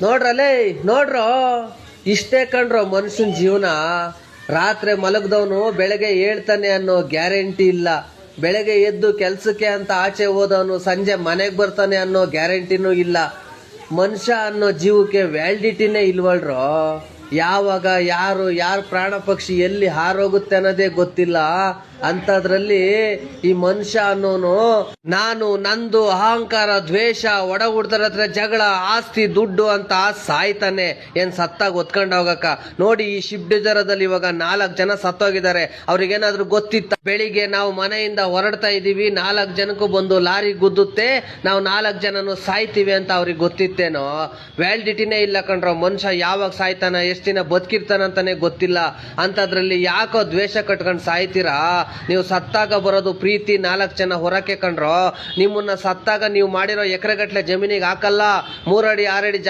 ನೋಡ್ರಲ್ಲೇ ನೋಡ್ರೋ, ಇಷ್ಟೇ ಕಣ್ರೋ ಮನುಷ್ಯನ ಜೀವನ. ರಾತ್ರಿ ಮಲಗ್ದವನು ಬೆಳಗ್ಗೆ ಹೇಳ್ತಾನೆ ಅನ್ನೋ ಗ್ಯಾರಂಟಿ ಇಲ್ಲ. ಬೆಳಗ್ಗೆ ಎದ್ದು ಕೆಲ್ಸಕ್ಕೆ ಅಂತ ಆಚೆ ಹೋದವನು ಸಂಜೆ ಮನೆಗೆ ಬರ್ತಾನೆ ಅನ್ನೋ ಗ್ಯಾರಂಟಿನೂ ಇಲ್ಲ. ಮನುಷ್ಯ ಅನ್ನೋ ಜೀವಕ್ಕೆ ವ್ಯಾಲಿಡಿಟಿನೇ ಇಲ್ವಲ್ರೋ. ಯಾವಾಗ ಯಾರ ಪ್ರಾಣ ಪಕ್ಷಿ ಎಲ್ಲಿ ಹಾರೋಗುತ್ತೆ ಅನ್ನೋದೇ ಗೊತ್ತಿಲ್ಲ. ಅಂತದ್ರಲ್ಲಿ ಈ ಮನುಷ್ಯ ಅನ್ನೋನು ನಾನು ನಂದು ಅಹಂಕಾರ ದ್ವೇಷ ಒಡ ಹುಡ್ದರ ಹತ್ರ ಜಗಳ ಆಸ್ತಿ ದುಡ್ಡು ಅಂತ ಸಾಯ್ತಾನೆ. ಏನ್ ಸತ್ತಾಗ ಒತ್ಕೊಂಡ್ ಹೋಗಕ್ಕ. ನೋಡಿ ಈ ಶಿಫ್ಟ್ ಡಿಸೈರದಲ್ಲಿ ಇವಾಗ 4 ಜನ ಸತ್ತೋಗಿದ್ದಾರೆ. ಅವ್ರಿಗೇನಾದ್ರೂ ಗೊತ್ತಿತ್ತ? ಬೆಳಿಗ್ಗೆ ನಾವು ಮನೆಯಿಂದ ಹೊರಡ್ತಾ ಇದೀವಿ, 4 ಜನಕ್ಕೂ ಬಂದು ಲಾರಿ ಗುದ್ದುತ್ತೆ, ನಾವು 4 ಜನನು ಸಾಯ್ತೀವಿ ಅಂತ ಅವ್ರಿಗೆ ಗೊತ್ತಿತ್ತೇನೋ? ವ್ಯಾಲಿಡಿಟಿನೇ ಇಲ್ಲ ಕಣ್ರೋ. ಮನುಷ್ಯ ಯಾವಾಗ ಸಾಯ್ತಾನ, ಎಷ್ಟು ದಿನ ಬದುಕಿರ್ತಾನಂತಾನೆ ಗೊತ್ತಿಲ್ಲ. ಅಂತದ್ರಲ್ಲಿ ಯಾಕೋ ದ್ವೇಷ ಕಟ್ಕೊಂಡು ಸಾಯ್ತೀರಾ? ನೀವು ಸತ್ತಾಗ ಬರೋದು ಪ್ರೀತಿ 4 ಜನ ಹೊರಕ್ಕೆ ಕಣ್ರೋ. ನಿಮ್ಮನ್ನ ಸತ್ತಾಗ ನೀವು ಮಾಡಿರೋ ಎಕರೆಗಟ್ಲೆ ಜಮೀನಿಗೆ ಹಾಕಲ್ಲ. 3 ಅಡಿ 6 ಅಡಿ